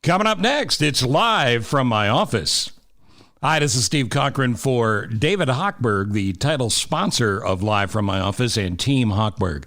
Coming up next, it's live from my office. Hi, this is Steve Cochran for David Hochberg, the title sponsor of Live from My Office and Team Hochberg.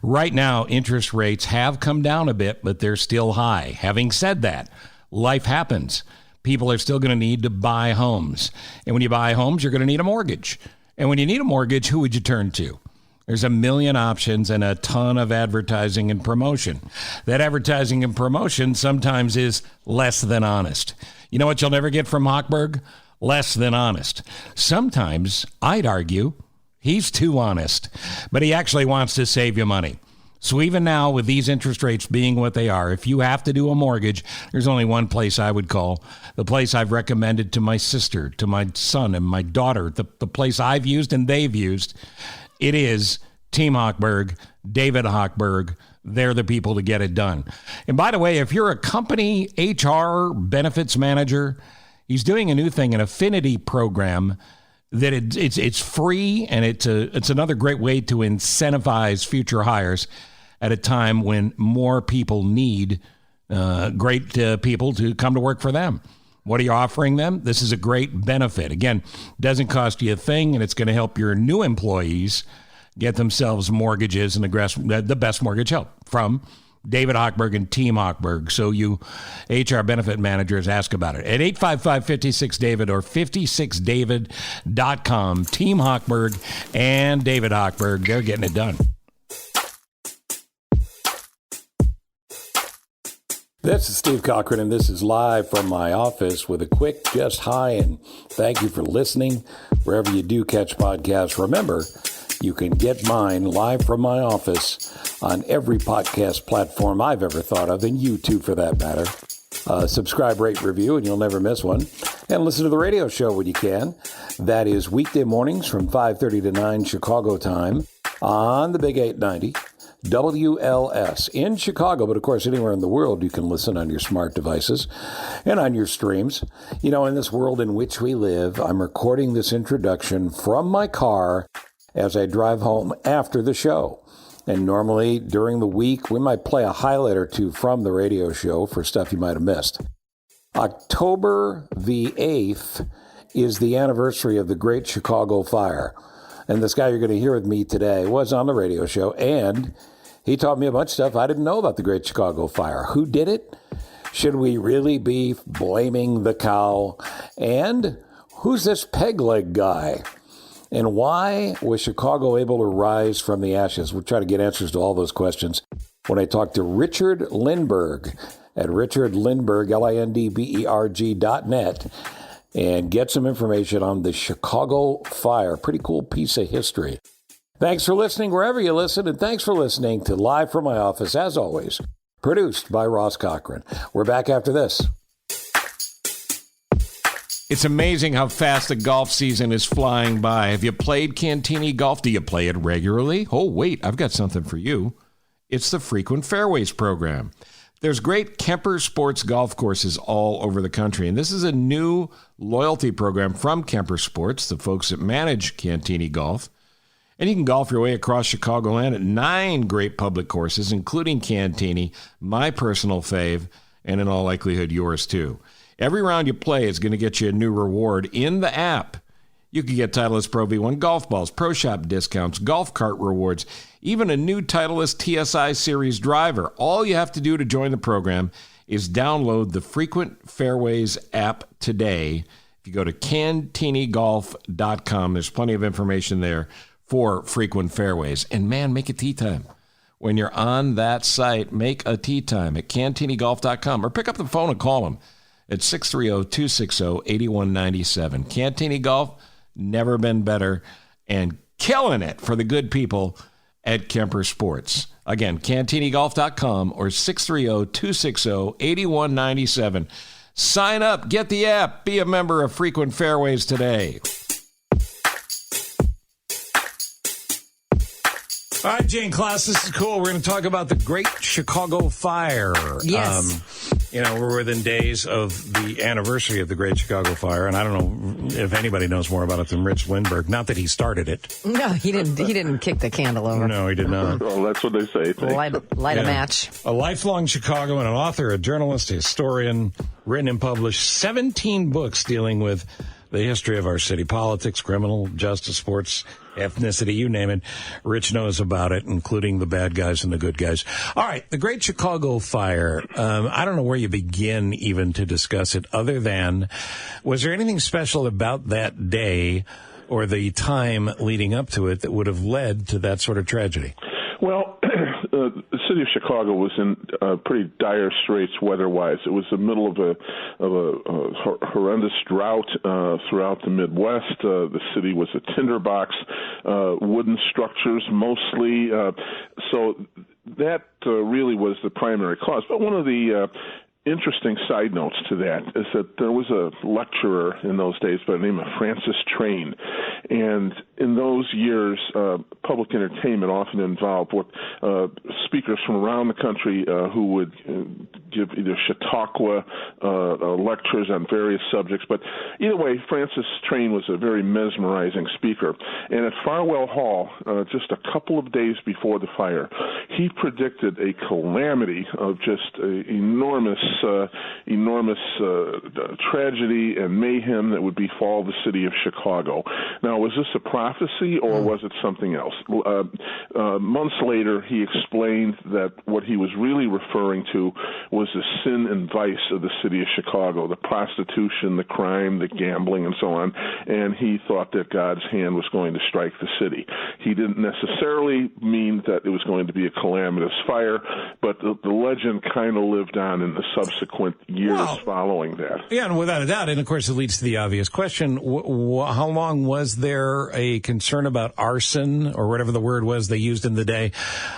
Right now, interest rates have come down a bit, but they're still high. Having said that, life happens. People are still going to need to buy homes. And when you buy homes, you're going to need a mortgage. And when you need a mortgage, who would you turn to? There's a million options and a ton of advertising and promotion. That advertising and promotion sometimes is less than honest. You know what you'll never get from Hochberg? Less than honest. Sometimes, I'd argue, he's too honest, but he actually wants to save you money. So even now, with these interest rates being what they are, if you have to do a mortgage, there's only one place I would call, the place I've recommended to my sister, to my son, and my daughter, the place I've used and they've used. It is Team Hochberg, David Hochberg. They're the people to get it done. And by the way, if you're a company HR benefits manager, he's doing a new thing, an affinity program that it's free, and it's another great way to incentivize future hires at a time when more people need great people to come to work for them. What are you offering them? This is a great benefit. Again, doesn't cost you a thing, and it's going to help your new employees get themselves mortgages and the best mortgage help from David Hochberg and Team Hochberg. So you HR benefit managers, ask about it at 855-56-DAVID or 56david.com. Team Hochberg and David Hochberg, they're getting it done. This is Steve Cochran, and this is Live from my office with a quick just hi and thank you for listening. Wherever you do catch podcasts, remember, you can get mine live from my office on every podcast platform I've ever thought of, and YouTube for that matter. Subscribe, rate, review, and you'll never miss one. And listen to the radio show when you can. That is weekday mornings from 5:30 to 9 Chicago time on the Big 890. WLS in Chicago, but of course anywhere in the world you can listen on your smart devices and on your streams. You know, in this world in which we live, I'm recording this introduction from my car as I drive home after the show. And normally during the week, we might play a highlight or two from the radio show for stuff you might have missed. October the 8th is the anniversary of the Great Chicago Fire. And this guy you're going to hear with me today was on the radio show, and he taught me a bunch of stuff I didn't know about the Great Chicago Fire. Who did it? Should we really be blaming the cow? And who's this peg leg guy? And why was Chicago able to rise from the ashes? We'll try to get answers to all those questions when I talk to Richard Lindberg at Richard Lindberg, LINDBERG.net, and get some information on the Chicago Fire. Pretty cool piece of history. Thanks for listening wherever you listen, and thanks for listening to Live from my office, as always, produced by Ross Cochran. We're back after this. It's amazing how fast the golf season is flying by. Have you played Cantini Golf? Do you play it regularly? Oh, wait, I've got something for you. It's the Frequent Fairways program. There's great Kemper Sports golf courses all over the country, and this is a new loyalty program from Kemper Sports, the folks that manage Cantini Golf. And you can golf your way across Chicagoland at 9 great public courses, including Cantini, my personal fave, and in all likelihood yours too. Every round you play is going to get you a new reward in the app. You can get Titleist Pro V1 golf balls, Pro Shop discounts, golf cart rewards, even a new Titleist TSI Series driver. All you have to do to join the program is download the Frequent Fairways app today. If you go to cantinigolf.com, there's plenty of information there for Frequent Fairways. And man, make it tee time. When you're on that site, make a tee time at cantinigolf.com or pick up the phone and call them at 630-260-8197. Cantini Golf, never been better, and killing it for the good people at Kemper Sports. Again, cantinigolf.com or 630-260-8197. Sign up, get the app, be a member of Frequent Fairways today. All right, Jane Class, this is cool. We're going to talk about the Great Chicago Fire. Yes. we're within days of the anniversary of the Great Chicago Fire, and I don't know if anybody knows more about it than Rich Lindberg. Not that he started it. No, he didn't. He didn't kick the candle over. No, he did not. Well, that's what they say. Light a match. A lifelong Chicagoan, an author, a journalist, a historian, written and published 17 books dealing with the history of our city, politics, criminal justice, sports, ethnicity, you name it. Rich knows about it, including the bad guys and the good guys. All right, the Great Chicago Fire. I don't know where you begin even to discuss it, other than, was there anything special about that day or the time leading up to it that would have led to that sort of tragedy? Well, the city of Chicago was in pretty dire straits weather-wise. It was the middle of a horrendous drought throughout the Midwest. The city was a tinderbox, wooden structures mostly. So that really was the primary cause. But one of the interesting side notes to that is that there was a lecturer in those days by the name of Francis Train, and in those years, public entertainment often involved what speakers from around the country who would give either Chautauqua lectures on various subjects. But either way, Francis Train was a very mesmerizing speaker. And at Farwell Hall, just a couple of days before the fire, he predicted a calamity of just enormous tragedy and mayhem that would befall the city of Chicago. Now, was this a prophecy or was it something else? Months later, he explained that what he was really referring to was the sin and vice of the city of Chicago, the prostitution, the crime, the gambling, and so on, and he thought that God's hand was going to strike the city. He didn't necessarily mean that it was going to be a calamitous fire, but the legend kind of lived on in the subsequent years following that. Yeah, and without a doubt, and of course it leads to the obvious question, how long was there a concern about arson, or whatever the word was they used in the day,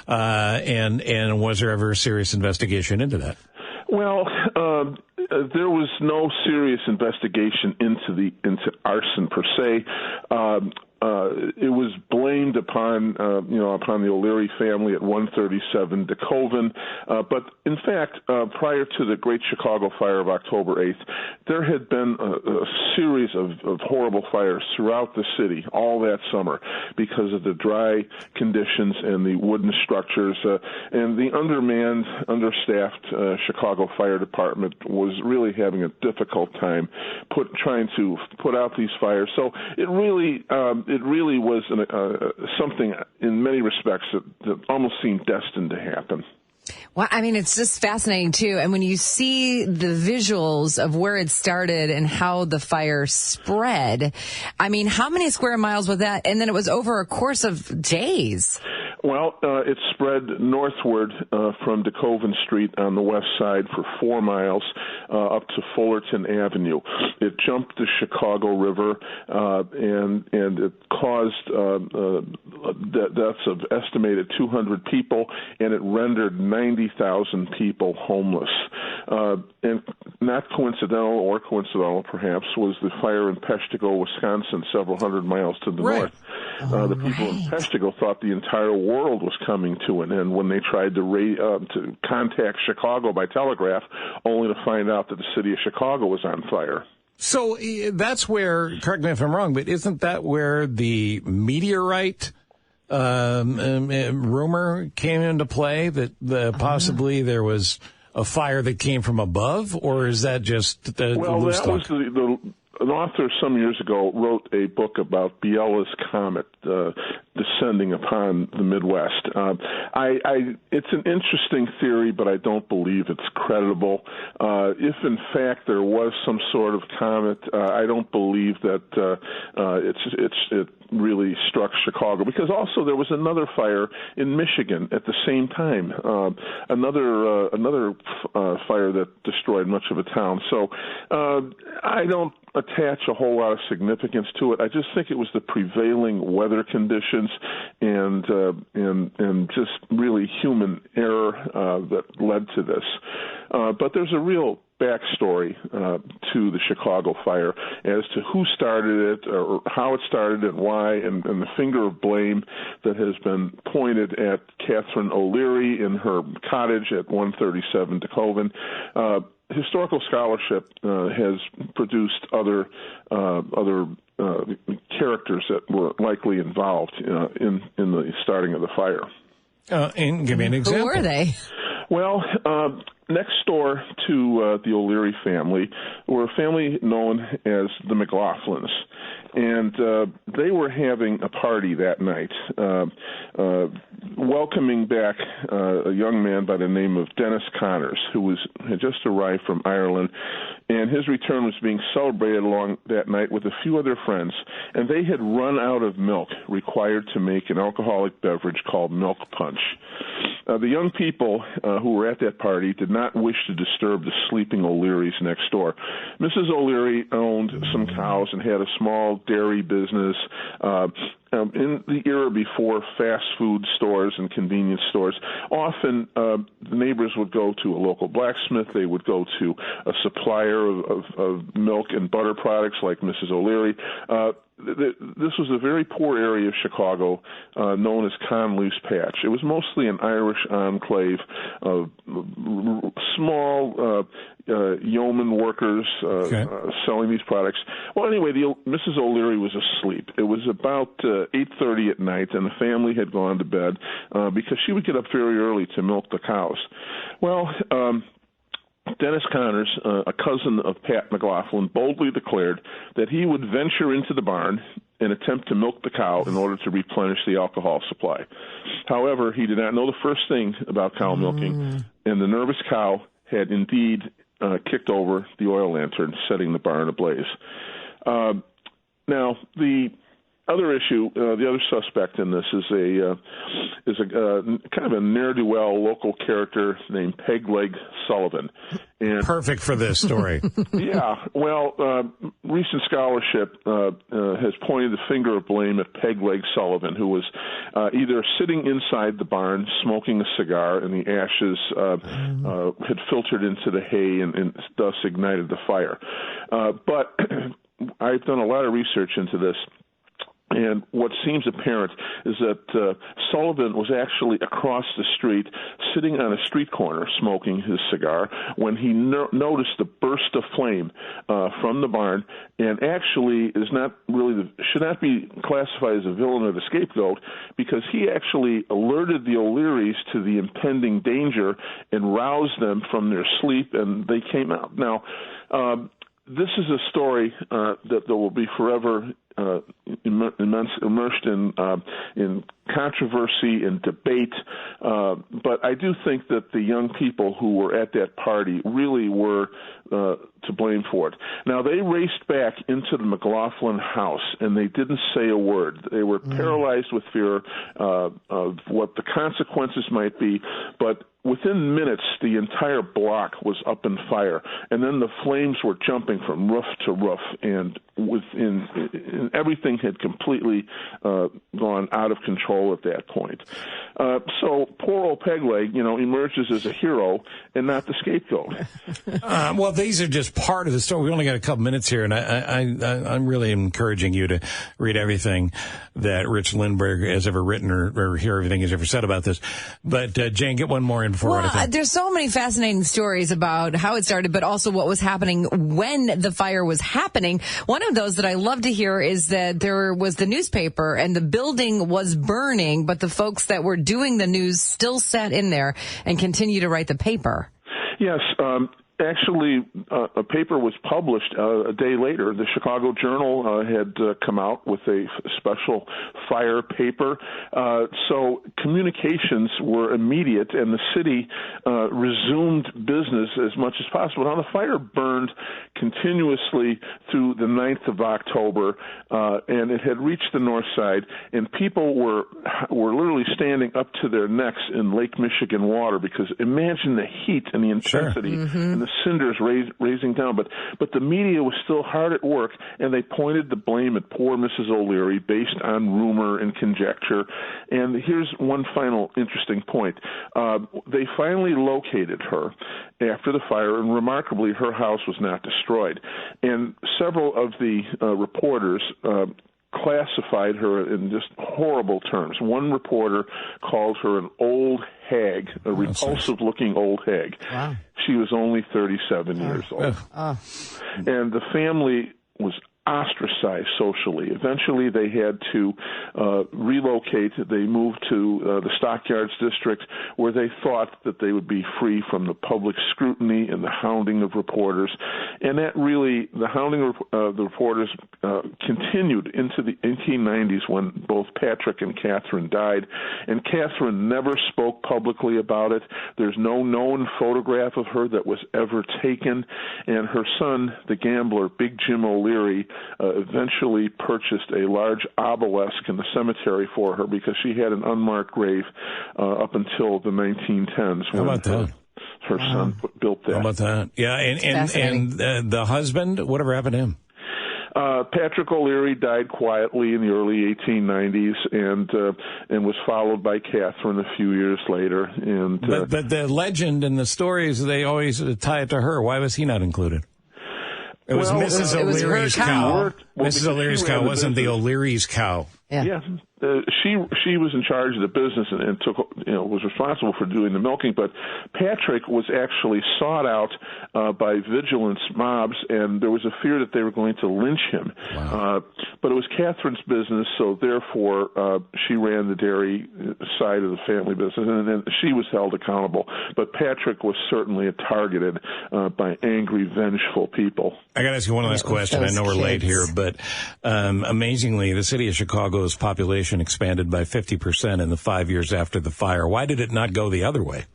and was there ever a serious investigation into that? Well, there was no serious investigation into arson per se. It was blamed upon the O'Leary family at 137 DeKoven. But in fact, prior to the Great Chicago Fire of October 8th, there had been a series of horrible fires throughout the city all that summer because of the dry conditions and the wooden structures. And the undermanned, understaffed Chicago Fire Department was really having a difficult time trying to put out these fires. So it really was something in many respects that almost seemed destined to happen. Well, I mean, it's just fascinating, too. And when you see the visuals of where it started and how the fire spread, I mean, how many square miles was that? And then it was over a course of days. Well, it spread northward from DeKoven Street on the west side for 4 miles up to Fullerton Avenue. It jumped the Chicago River, and it caused deaths of estimated 200 people, and it rendered 90,000 people homeless. And not coincidental, or coincidental perhaps, was the fire in Peshtigo, Wisconsin, several hundred miles to the north. The people in Peshtigo thought the entire world was coming to an end when they tried to contact Chicago by telegraph, only to find out that the city of Chicago was on fire. So that's where, correct me if I'm wrong, but isn't that where the meteorite rumor came into play, that possibly there was a fire that came from above, or is that just loose talk? That was an author some years ago wrote a book about Biela's comet descending upon the Midwest. It's an interesting theory, but I don't believe it's credible. If in fact there was some sort of comet, I don't believe that it really struck Chicago, because also there was another fire in Michigan at the same time, another fire that destroyed much of a town. So I don't attach a whole lot of significance to it. I just think it was the prevailing weather conditions and just really human error that led to this. But there's a real backstory to the Chicago fire as to who started it, or how it started and why, and the finger of blame that has been pointed at Catherine O'Leary in her cottage at 137 DeKoven. historical scholarship has produced other characters that were likely involved in the starting of the fire. And give me an example. Who were they? Well, next door to the O'Leary family were a family known as the McLaughlins. And they were having a party that night, welcoming back a young man by the name of Dennis Connors, who had just arrived from Ireland, and his return was being celebrated along that night with a few other friends, and they had run out of milk required to make an alcoholic beverage called milk punch. The young people who were at that party did not wish to disturb the sleeping O'Learys next door. Mrs. O'Leary owned some cows and had a small dairy business in the era before fast food stores and convenience stores. Often the neighbors would go to a local blacksmith. They would go to a supplier of milk and butter products like Mrs. O'Leary. This was a very poor area of Chicago known as Conley's Patch. It was mostly an Irish enclave of small yeoman workers selling these products. Well, anyway, Mrs. O'Leary was asleep. It was about 8:30 at night, and the family had gone to bed because she would get up very early to milk the cows. Well, Dennis Connors, a cousin of Pat McLaughlin, boldly declared that he would venture into the barn and attempt to milk the cow in order to replenish the alcohol supply. However, he did not know the first thing about cow milking, and the nervous cow had indeed kicked over the oil lantern, setting the barn ablaze. Now, the other issue, the other suspect in this is a kind of a ne'er-do-well local character named Pegleg Sullivan. And perfect for this story. Yeah, well, recent scholarship has pointed the finger of blame at Pegleg Sullivan, who was either sitting inside the barn smoking a cigar, and the ashes had filtered into the hay and thus ignited the fire. But I've done a lot of research into this. And what seems apparent is that Sullivan was actually across the street, sitting on a street corner, smoking his cigar, when he noticed the burst of flame from the barn, and actually is not really should not be classified as a villain or the scapegoat, because he actually alerted the O'Learys to the impending danger and roused them from their sleep, and they came out. Now, this is a story that will be forever immersed in controversy and debate, but I do think that the young people who were at that party really were to blame for it. Now, they raced back into the McLaughlin house, and they didn't say a word. They were paralyzed with fear of what the consequences might be, but within minutes, the entire block was up in fire, and then the flames were jumping from roof to roof, and everything had completely gone out of control at that point. So poor old Pegleg, emerges as a hero and not the scapegoat. Well, these are just part of the story. We only got a couple minutes here, and I'm really encouraging you to read everything that Rich Lindberg has ever written or hear everything he's ever said about this. But Jane, get one more in before anything. There's so many fascinating stories about how it started, but also what was happening when the fire was happening. One of those that I love to hear is that there was the newspaper and the building was burning, but the folks that were doing the news still sat in there and continued to write the paper. Yes, actually, a paper was published a day later. The Chicago Journal had come out with a special fire paper. So communications were immediate, and the city resumed business as much as possible. Now, the fire burned continuously through the 9th of October, and it had reached the north side, and people were literally standing up to their necks in Lake Michigan water, because imagine the heat and the intensity and the cinders raising down. But the media was still hard at work, and they pointed the blame at poor Mrs. O'Leary based on rumor and conjecture. And here's one final interesting point. They finally located her after the fire, and remarkably, her house was not destroyed. And several of the reporters classified her in just horrible terms. One reporter called her an old hag, a repulsive-looking old hag. Wow. She was only 37 years old. And the family was ostracized socially. Eventually, they had to relocate. They moved to the Stockyards district, where they thought that they would be free from the public scrutiny and the hounding of reporters. And that really, the hounding of the reporters continued into the 1890s, when both Patrick and Catherine died. And Catherine never spoke publicly about it. There's no known photograph of her that was ever taken. And her son, the gambler, Big Jim O'Leary, eventually purchased a large obelisk in the cemetery for her, because she had an unmarked grave up until the 1910s. How about that? Her son built that. How about that? Yeah, and the husband, whatever happened to him? Patrick O'Leary died quietly in the early 1890s, and was followed by Catherine a few years later. And but the legend and the stories, they always tie it to her. Why was he not included? It was Mrs. O'Leary's cow. Mrs. O'Leary's cow wasn't the O'Leary's cow. Yeah. She was in charge of the business and took, was responsible for doing the milking. But Patrick was actually sought out by vigilance mobs, and there was a fear that they were going to lynch him. Wow. But it was Catherine's business, so therefore she ran the dairy side of the family business, and then she was held accountable. But Patrick was certainly targeted by angry, vengeful people. I got to ask you one last question. I know we're late here, but amazingly, the city of Chicago's population expanded by 50% in the 5 years after the fire. Why did it not go the other way?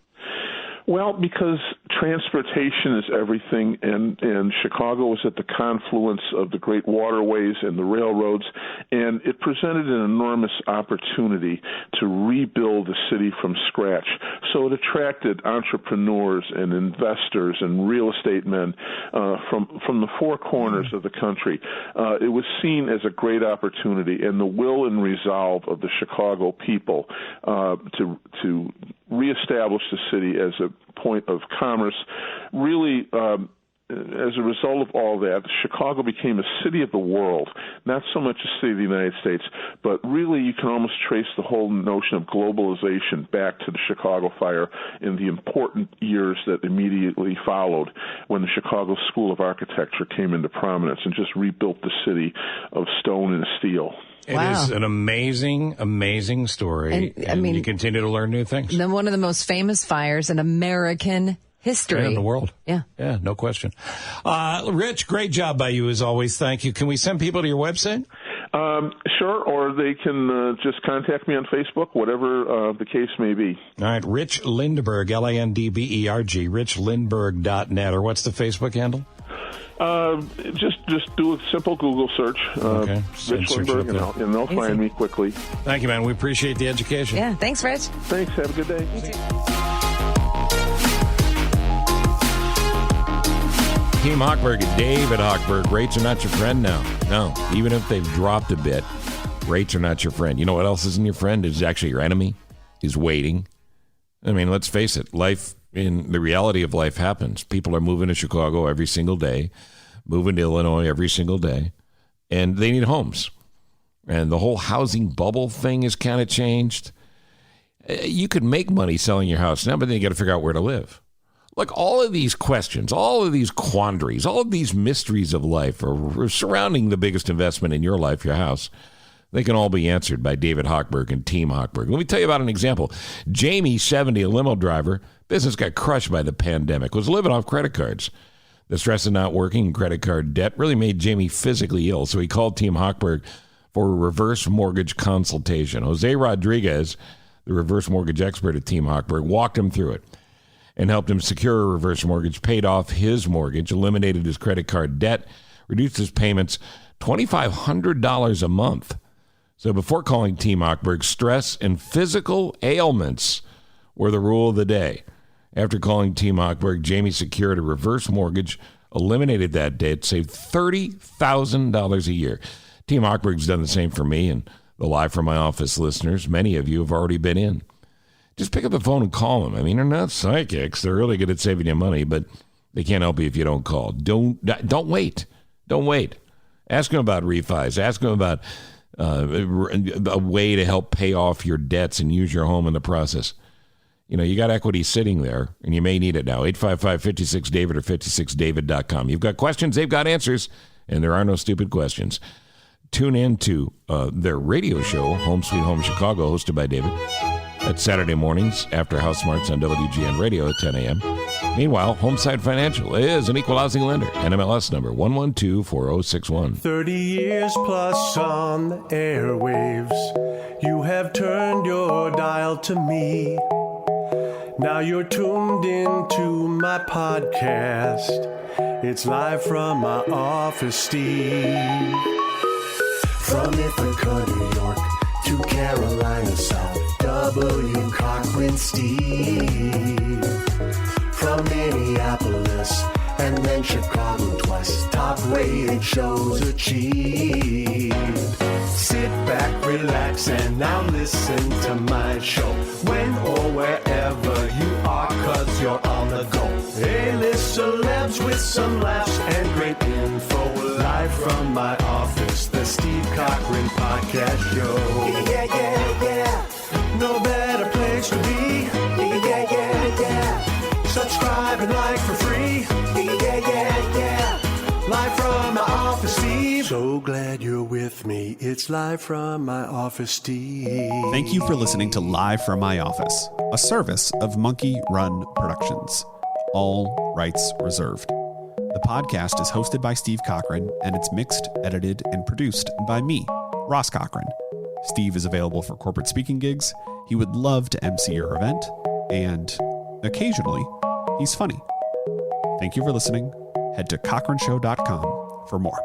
Well, because transportation is everything, and Chicago was at the confluence of the great waterways and the railroads, and it presented an enormous opportunity to rebuild the city from scratch. So it attracted entrepreneurs and investors and real estate men from the four corners of the country. It was seen as a great opportunity, and the will and resolve of the Chicago people to reestablish the city as a point of commerce really as a result of all that, Chicago became a city of the world, not so much a city of the United States, but really you can almost trace the whole notion of globalization back to the Chicago fire in the important years that immediately followed, when the Chicago School of Architecture came into prominence and just rebuilt the city of stone and steel. It is an amazing, amazing story. And I mean, you continue to learn new things. Then one of the most famous fires in American history. In the world. Yeah. Yeah, no question. Rich, great job by you as always. Thank you. Can we send people to your website? Sure, or they can just contact me on Facebook, whatever the case may be. All right, Rich Lindberg, Lindberg, richlindberg.net, or what's the Facebook handle? Just do a simple Google search, okay. Rich Lindberg, and they'll find me quickly. Thank you, man. We appreciate the education. Yeah, thanks, Rich. Thanks. Have a good day. You too. Team Hochberg and David Hochberg. Rates are not your friend now. No, even if they've dropped a bit, rates are not your friend. You know what else isn't your friend? Is actually your enemy. Is waiting. I mean, let's face it. Life, in the reality of life, happens. People are moving to Chicago every single day, moving to Illinois every single day, and they need homes. And the whole housing bubble thing has kind of changed. You could make money selling your house now, but then you got to figure out where to live. Look, all of these questions, all of these quandaries, all of these mysteries of life are surrounding the biggest investment in your life, your house. They can all be answered by David Hochberg and Team Hochberg. Let me tell you about an example. Jamie, 70, a limo driver, business got crushed by the pandemic, was living off credit cards. The stress of not working and credit card debt really made Jamie physically ill, so he called Team Hochberg for a reverse mortgage consultation. Jose Rodriguez, the reverse mortgage expert at Team Hochberg, walked him through it and helped him secure a reverse mortgage, paid off his mortgage, eliminated his credit card debt, reduced his payments $2,500 a month. So before calling Team Hochberg, stress and physical ailments were the rule of the day. After calling Team Hochberg, Jamie secured a reverse mortgage, eliminated that debt, saved $30,000 a year. Team Hochberg's done the same for me and the Live from My Office listeners. Many of you have already been in. Just pick up the phone and call them. I mean, they're not psychics. They're really good at saving you money, but they can't help you if you don't call. Don't wait. Don't wait. Ask them about refis. Ask them about a way to help pay off your debts and use your home in the process. You know, you got equity sitting there, and you may need it now. 855-56-DAVID or 56david.com. You've got questions, they've got answers, and there are no stupid questions. Tune in to their radio show, Home Sweet Home Chicago, hosted by David. That's Saturday mornings after House Smarts on WGN Radio at 10 a.m. Meanwhile, Homeside Financial is an equal housing lender. NMLS number 1124061. 30 years plus on the airwaves. You have turned your dial to me. Now you're tuned into my podcast. It's live from my office, Steve. From Ithaca, New York to Carolina South, W. Cochran Steve. From Minneapolis and then Chicago twice, top-rated shows achieved. Sit back, relax, and now listen to my show. When or wherever you are, 'cause you're on the go. A-list celebs with some laughs and great info. Live from my office, the Steve Cochran Podcast Show. Yeah, yeah, yeah. No better place to be. Yeah, yeah, yeah. Subscribe and like for free. Yeah, yeah, yeah. Live from my office, Steve. So glad you're with me. It's live from my office, Steve. Thank you for listening to Live from My Office, a service of Monkey Run Productions. All rights reserved. The podcast is hosted by Steve Cochran, and it's mixed, edited, and produced by me, Ross Cochran. Steve is available for corporate speaking gigs. He would love to MC your event, and occasionally, he's funny. Thank you for listening. Head to cochranshow.com for more.